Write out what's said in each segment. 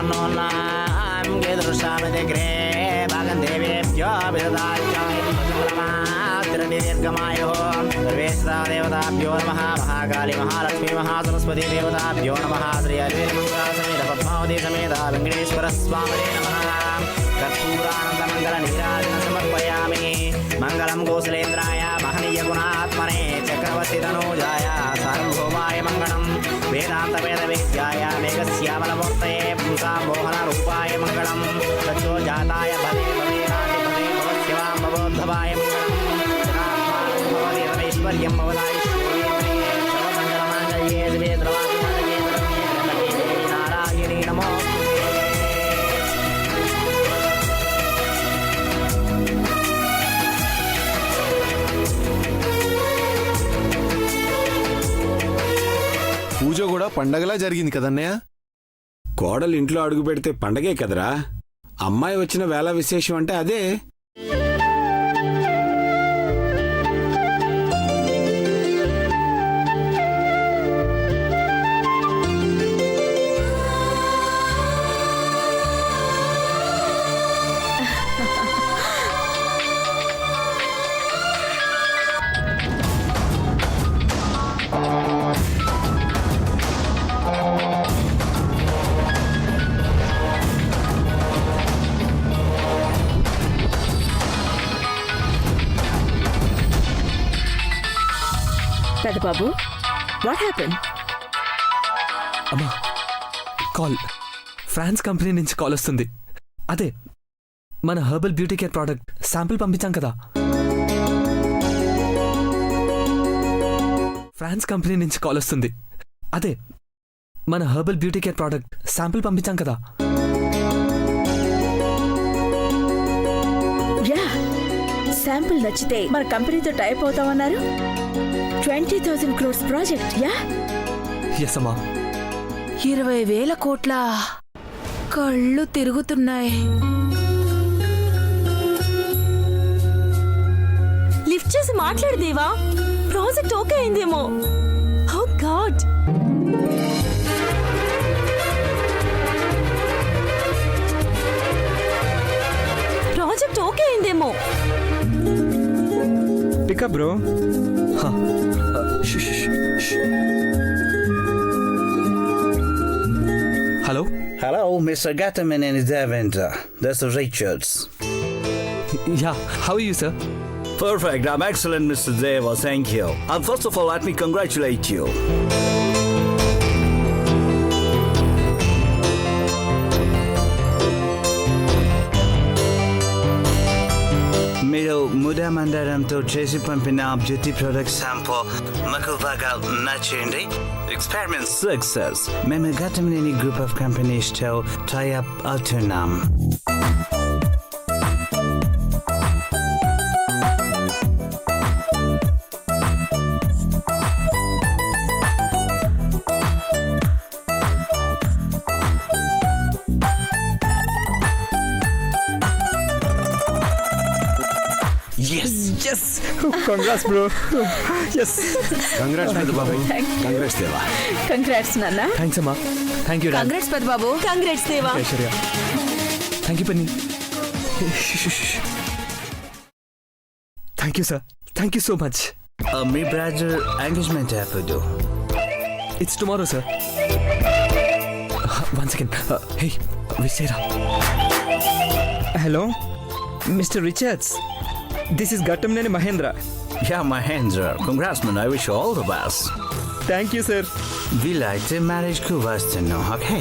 వర్ణోన్నాం గీదృశామిగ్రే భాగం దేవేభ్యో విదదార్గమాయో సర్వేశ్వరా దేవతాభ్యో నమః మహాకాళీ మహాలక్ష్మీ మహాసరస్వతీ దేవతాభ్యో నమః శ్రీ హరిమంగళ సమేత పద్మావతి సమేత వెంకటేశ్వర స్వామినే నమః కర్పూరానందమంగళ నీరాజన సమర్పయామి మంగళం కోసలేంద్రాయ మహనీయ గుణాత్మనే చక్రవర్తి తనూజాయ సార్వభౌమాయ మంగళం వేదాంత వేద విద్యాయ మేఘశ్యామలమూర్తయే పుంసాం మోహన రూపాయ మంగళం తచ్చో జాతాయ భవే భవే నాటి భవే భవశివాం భవోద్ధవాయ మంగళం జనాత్మానం భవతి రమేశ్వర్యం భవదాయిశ్వర్యేంద్రియే సర్వమంగళమాంగళ్యే శివే ద్రవాత్మజే నారాయణీ నమో పూజ కూడా పండగలా జరిగింది కదన్నయ్య. కోడలు ఇంట్లో అడుగు పెడితే పండగే కదరా. అమ్మాయి వచ్చిన వేళ విశేషం అంటే అదే. పెద్దబాబు, వాట్ హ్యాపెన్? అమ్మా, కాల్. ఫ్రాన్స్ కంపెనీ నుంచి కాల్ వస్తుంది. అదే మన herbal beauty care product sample పంపించాం కదా. ఫ్రాన్స్ కంపెనీ నుంచి కాల్ వస్తుంది. అదే మన herbal beauty care product sample పంపించాం కదా. యా, శాంపిల్ నచ్చితే మన కంపెనీతో టైప్ అవుతామన్నారు. 20,000 crores ప్రాజెక్ట్. యా, ఎస్ అమ్మా. 20,000 కోట్ల. కళ్ళు తిరుగుతున్నాయి. లిఫ్ట్ చేసి మాట్లాడు దేవా. ప్రాజెక్ట్ ఓకే అయిందేమో. Oh god. ప్రాజెక్ట్ ఓకే అయిందేమో. Pickup bro. Hello. Hello, Mr. Gatterman and Devendra. This is Richards. Yeah, how are you sir? Perfect. I'm excellent, Mr. Deva. Thank you. And first of all, let me congratulate you. మీరు ముదా మందారంతో చేసి పంపిన beauty product sample మాకు బాగా నచ్చింది. Experiment success. మేము గతంలోని group of కంపెనీస్తో tie up అవుతున్నాం. Yes! Congrats, bro. Yes. Congrats పెద్ద బాబు. కంగ్రాట్స్ దేవా. కంగ్రాట్స్ నాన్న. థ్యాంక్స్ అమ్మా. Thank you. కంగ్రాట్స్ పెద్దబాబు. Congrats Deva. Aishwarya. Thank you పన్ని. Thank you sir. Thank you so much. మీ బ్రదర్ ఎంగేజ్మెంట్ ఎప్పుడు? It's tomorrow sir. One second. Hey, విషయరా. Hello mister Richards, this is Ghattamaneni Mahendra. Yeah, Mahendra. Congrats, man. I wish you all the best. Thank you sir. వీలైతే మ్యారేజ్కు వస్తున్నాను. Okay.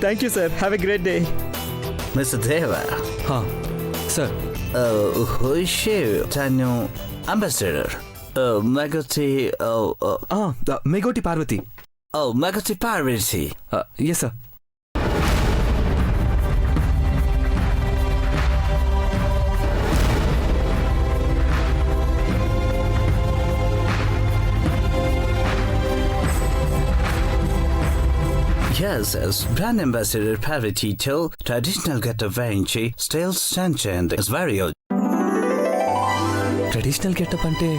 Thank you sir. Have a great day. Mister Deva. Sir. హుషే తను ambassador. మగతి మేగోటి పార్వతి. మగతి Parvati. Yes sir. Yes, as brand ambassador Parvati told, traditional get-up వేయించి style stand చేయండి. It's very old. Traditional getup అంటే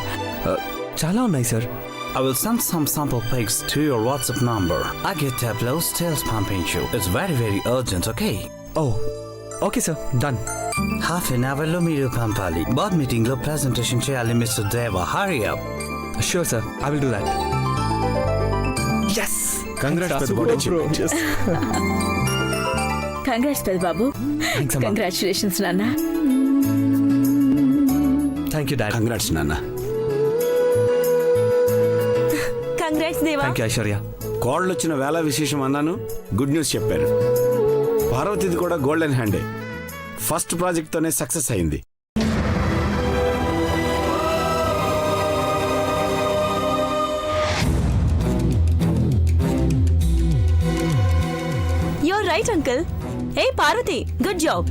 చాలా ఉన్నాయి sir. I will send some sample pics to your WhatsApp number. I get Tableau sales pumping you. It's very urgent, okay? Oh okay sir done. Half an hour lo meeru pampali. Board meeting lo presentation cheyali Mr. Deva. Hurry up. Sure sir I will do that. Yes congrats congrats పెద్ద బాబు. Thanks అమ్మా. Congratulations నాన్న. Thank you dad. Congrats నాన్న. Congrats Deva. Thank you Aishwarya. కోడలొచ్చిన వేళ విశేషం అన్నాను, good news చెప్పారు. పార్వతిది కూడా గోల్డెన్ హ్యాండే. ఫస్ట్ ప్రాజెక్ట్తోనే సక్సెస్ అయింది. You're right, uncle. Hey, Parvati, good job.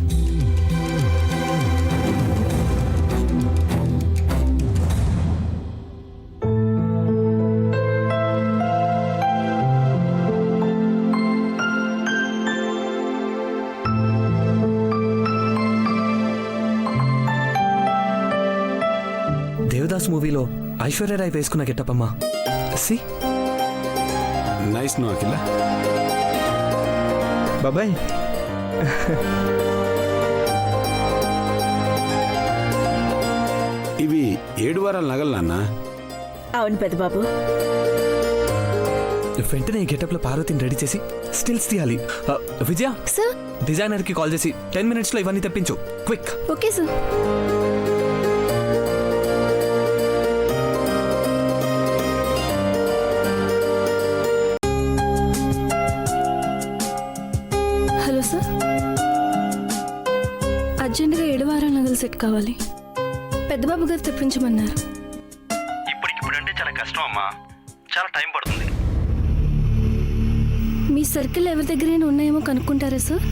Devdas మూవీలో ఐశ్వర్య రాయ్ వేసుకున్న గెటప్ అమ్మా. సి నైస్ నో అఖిల. బాబాయ్ ఇవి 7 వారాల నగలు నాన్న. అవును పెద్ద బాబు. వెంటనే ఈ గెటప్ లో పార్వతిని రెడీ చేసి స్టిల్స్ తీయాలి. విజయ సార్ డిజైనర్ కి కాల్ చేసి 10 minutes లో ఇవన్నీ తెప్పించు. Quick. Okay sir. Hello sir, అర్జెంటుగా 7 వారాల నగలు సెట్ కావాలి. పెద్దబాబు గారు తెప్పించమన్నారు. ఇప్పుడంటే చాలా కష్టం అమ్మా, చాలా టైం పడుతుంది. మీ సర్కిల్ ఎవరి దగ్గరైనా ఉన్నాయేమో కనుక్కుంటారా సార్?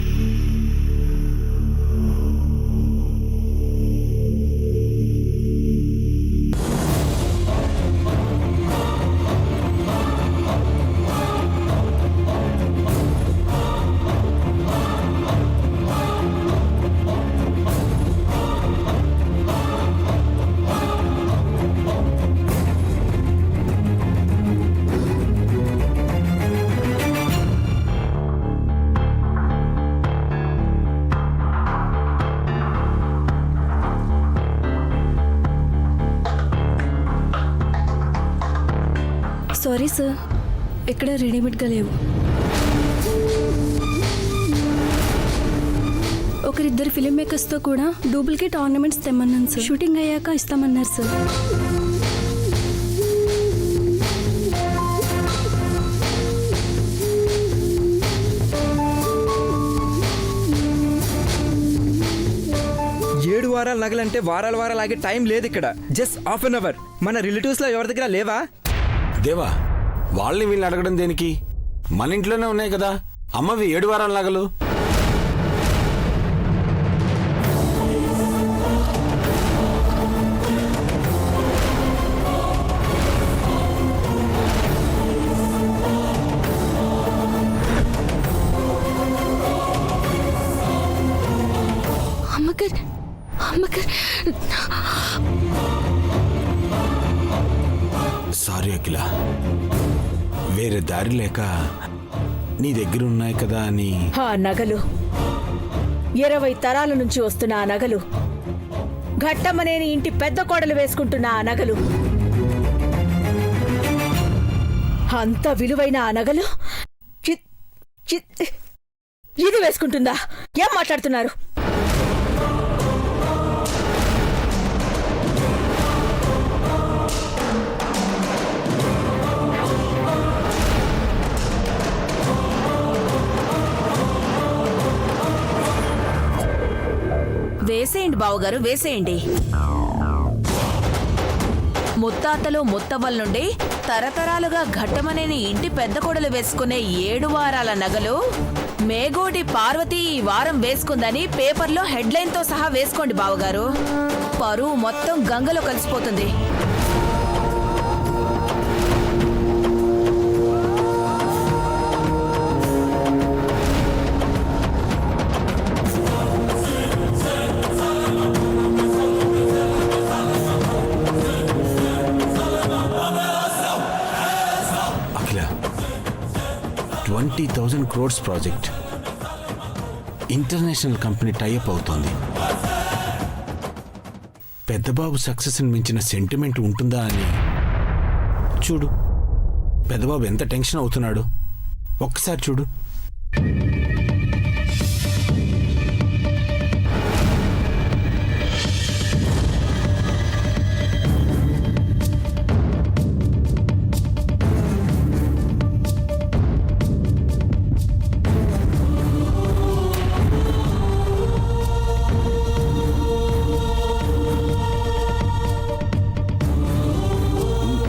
సారీ సార్, ఇక్కడ రెడీమేడ్గా లేవు. ఒకరిద్దరు ఫిలిం మేకర్స్తో కూడా డూప్లికేట్ ఆర్నమెంట్స్ తెమ్మన్నాను సార్. షూటింగ్ అయ్యాక ఇస్తామన్నారు సార్. ఏడు వారాల నగలంటే వారాలు ఆగే టైం లేదు ఇక్కడ. Just half an hour. మన రిలేటివ్స్ లో ఎవరి దగ్గర లేవా? దేవా, వాళ్ళని వీళ్ళని అడగడం దేనికి? మన ఇంట్లోనే ఉన్నాయి కదా అమ్మవి 7 వారాల నగలు. అమ్మగారు సారీ అఖిల, వేరే దారి లేక నీ దగ్గర ఉన్నాయి కదా అని. ఆ నగలు 20 తరాల నుంచి వస్తున్న ఆ నగలు, ఘట్టమనేని ఇంటి పెద్ద కోడలు వేసుకుంటున్న ఆ నగలు, అంత విలువైన ఆ నగలు ఇది వేసుకుంటుందా? ఏం మాట్లాడుతున్నారు? వేసేయండి బావగారు, వేసేయండి. ముత్తాతలు ముత్తవ్వల నుండి తరతరాలుగా ఘట్టమనేని ఇంటి పెద్ద కొడలు వేసుకునే 7 వారాల నగలు మేగోడి పార్వతి ఈ వారం వేసుకుందని పేపర్లో హెడ్లైన్తో సహా వేసుకోండి బావగారు. పరువు మొత్తం గంగలో కలిసిపోతుంది. crores project international company tie up అవుతోంది. పెద్దబాబు సక్సెస్ని మించిన సెంటిమెంట్ ఉంటుందా అని చూడు. పెద్దబాబు ఎంత టెన్షన్ అవుతున్నాడు ఒక్కసారి చూడు.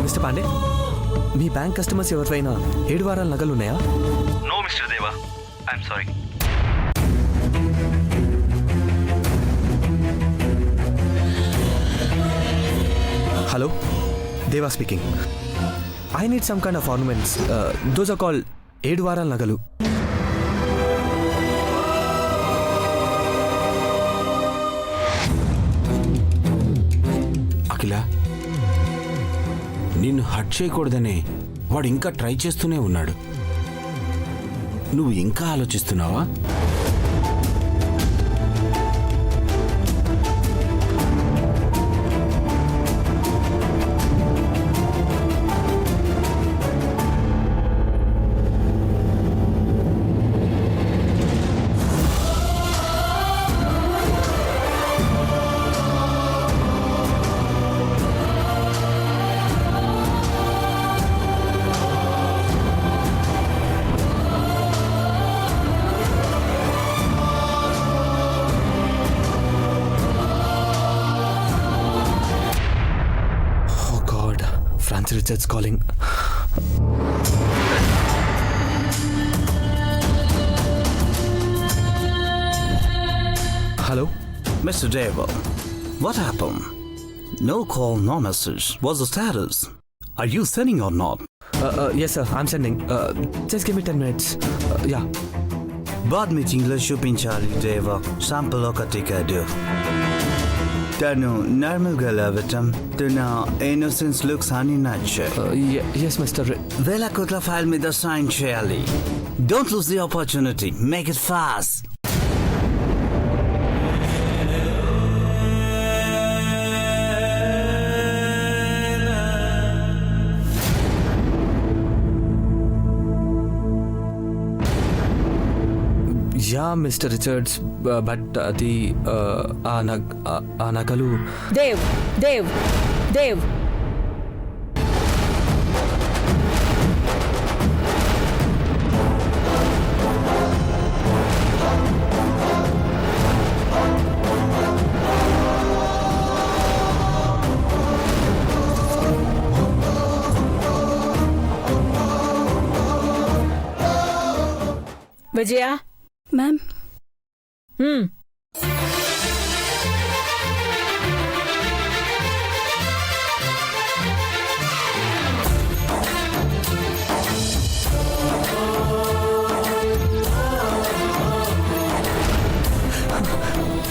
మిస్టర్ పాండే, మీ బ్యాంక్ కస్టమర్స్ ఎవరివైనా 7 వారాల నగలు ఉన్నాయా? No mister Deva, I'm sorry. Hello, Deva speaking. I need some kind of ornaments. Those are called 7 వారాల నగలు. అఖిల, నిన్ను హర్ట్ చేయకూడదనే వాడు ఇంకా ట్రై చేస్తూనే ఉన్నాడు. నువ్వు ఇంకా ఆలోచిస్తున్నావా? Francis Richards calling. Hello? Mr. Deva, what happened? No call, no message. What's the status? Are you sending or not? Yes, sir. I'm sending. Just give me 10 minutes. Yeah. Board meeting lo చూపించాలి దేవా. Sample ఒకటి కాదు. తను normal గా లేవటం, తన innocence looks అని నచ్చాయి. Yes, Mr. వేల కోట్ల ఫైల్ మీద సైన్ చేయాలి. Don't lose the opportunity. Make it fast. Yeah, Mr. Richards, but ఆ నగలు. Dev Dev Dev Vijaya. Ma'am,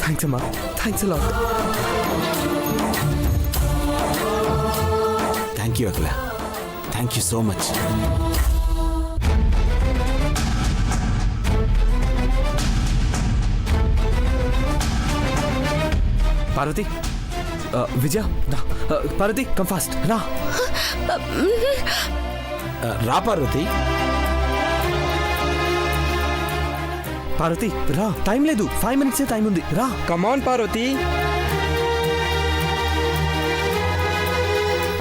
Thanks, Amma. Thanks a lot. Thank you Akhila. Thank you so much. Parvati, Vijaya, రా. పార్వతి, కమ్ ఫాస్ట్, రా. రా పార్వతి. పార్వతి, రా. టైం లేదు, 5 minutes టైం ఉంది, రా. కమాన్ పార్వతి.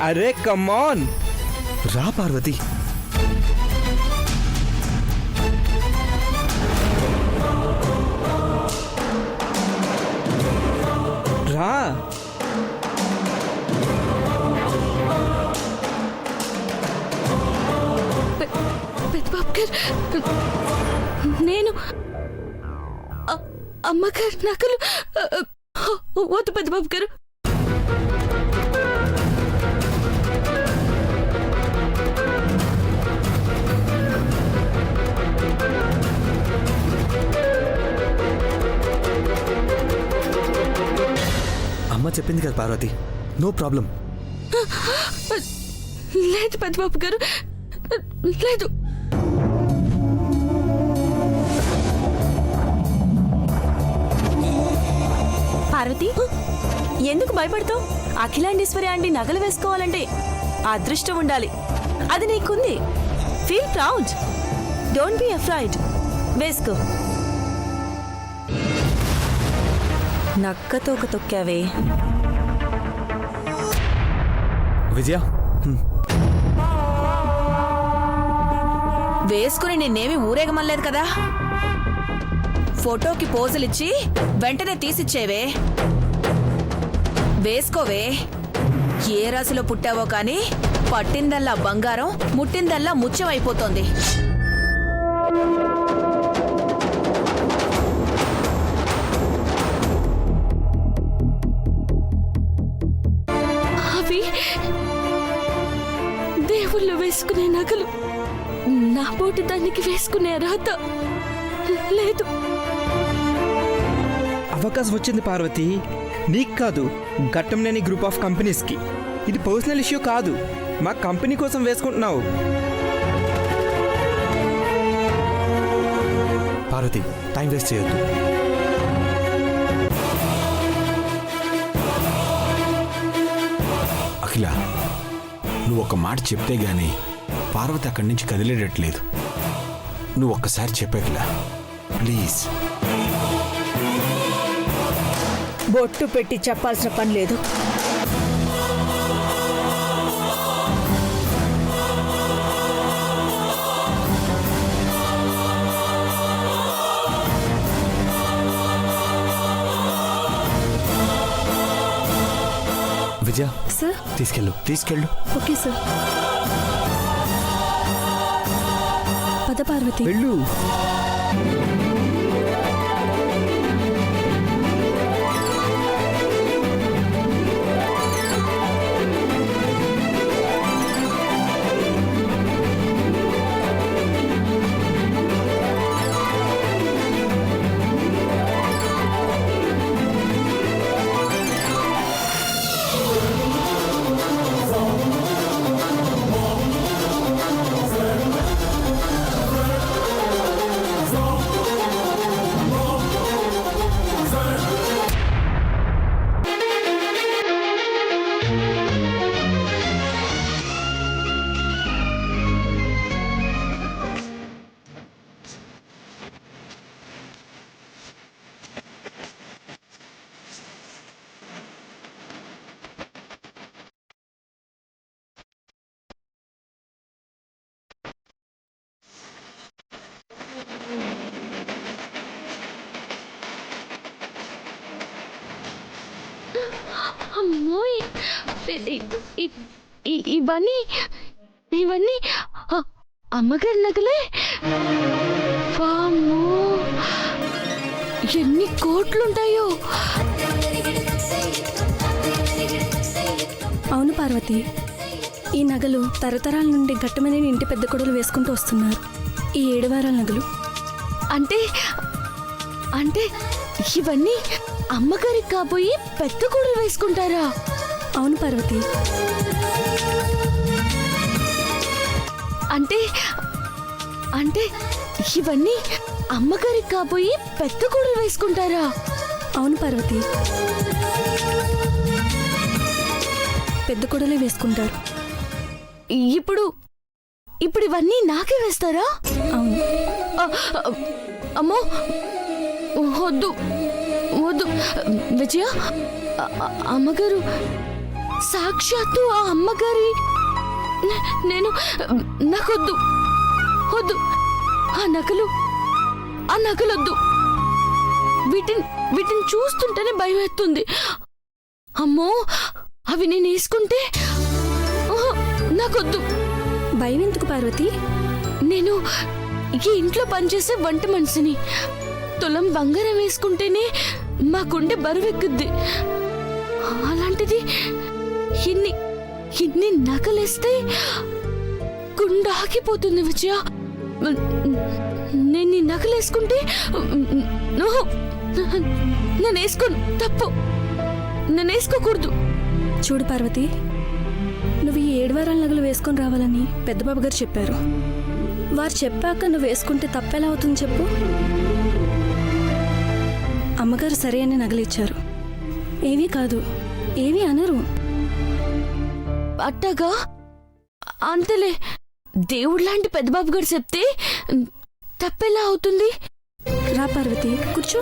అరే కమాన్. రా పార్వతి. రా. పెద్దబాబు గారు, నేను అమ్మగారు నకలు వద్దు పెద్దబాబు గారు. అమ్మ చెప్పింది కదా పార్వతి, నో ప్రాబ్లం. లేదు పెద్దబాబు గారు, లేదు. ఎందుకు భయపడతావు? అఖిలాండేశ్వరి ఆంటీ నగలు వేసుకోవాలంటే అదృష్టం ఉండాలి. అది నీకుంది. Feel proud. Don't be afraid. వేసుకో. నక్కతో ఒక తొక్కావే. విజయ, వేసుకుని నిన్నేమి ఊరేగమనలేదు కదా. ఫోటోకి పోజులిచ్చి వెంటనే తీసిచ్చేవే. వేసుకోవే. ఏ రాశిలో పుట్టావో కానీ పట్టిందల్లా బంగారం, ముట్టిందల్లా ముత్యం అయిపోతోంది. అవి దేవుళ్ళు వేసుకునే నగలు. నా పోటీ దానికి వేసుకునే అర్హత లేదు. అవకాశం వచ్చింది పార్వతి. నీకు కాదు, ఘట్టంలేని గ్రూప్ ఆఫ్ కంపెనీస్కి. ఇది పర్సనల్ ఇష్యూ కాదు, మా కంపెనీ కోసం వేసుకుంటున్నావు. పార్వతి, టైం వేస్ట్ చేయొద్దు. అఖిల, నువ్వు ఒక మాట చెప్తే గానీ పార్వతి అక్కడి నుంచి కదిలేటట్లేదు. నువ్వు ఒక్కసారి చెప్పాకిల, ప్లీజ్. బొట్టు పెట్టి చెప్పాల్సిన పని లేదు. విజయ, సార్. తీసుకెళ్ళు. Okay sir. పద పార్వతి. వెళ్ళు. అమ్మో, ఇవన్నీ ఇవన్నీ అమ్మగారి నగలే. వామ్మో, ఎన్ని కోట్లుంటాయో. అవును పార్వతి, ఈ నగలు తరతరాల నుండి ఘట్టమనేని ఇంటి పెద్ద కొడులు వేసుకుంటూ వస్తున్నారు. ఈ 7 వారాల నగలు. అంటే అంటే ఇవన్నీ అమ్మగారికి కాబోయి పెద్ద కొడులు వేసుకుంటారా? అవును పార్వతి. అంటే అంటే ఇవన్నీ అమ్మగారికి కాబోయి పెద్ద కొడులు వేసుకుంటారా? అవును పార్వతి, పెద్ద కొడులే వేసుకుంటారు. ఇప్పుడు ఇవన్నీ నాకే వేస్తారా? అవును. అమ్మో, వద్దు వద్దు విజయ. అమ్మగారు, సాక్షాత్తు ఆ అమ్మగారి. నేను నాకొద్దు, వద్దు. ఆ నగలొద్దు. వీటిని చూస్తుంటేనే భయం వేస్తుంది. అమ్మో, అవి నేను వేసుకుంటే నాకొద్దు. భయం ఎందుకు పార్వతి? నేను ఈ ఇంట్లో పనిచేసే వంట మనిషిని. తులం బంగారం వేసుకుంటేనే మా గుండె బరువెక్కుద్ది. అలాంటిది ఇన్ని నగలేస్తే గుండె ఆగిపోతుంది విజయ. నేను ఈ నగలేసుకుంటే నేను వేసుకోను. తప్పు, నేను వేసుకోకూడదు. చూడు పార్వతి, నువ్వు ఈ 7 వారాల నగలు వేసుకొని రావాలని పెద్దబాబు గారు చెప్పారు. వారు చెప్పాక నువ్వు వేసుకుంటే తప్పెలా అవుతుంది చెప్పు? అమ్మగారు సరే అని నగలిచ్చారు. ఏమీ కాదు, ఏవి అనరు. అట్టగా అంతలే దేవుళ్ళలాంటి పెద్దబాబు గారు చెప్తే తప్పెలా అవుతుంది? రా పార్వతి కూర్చో.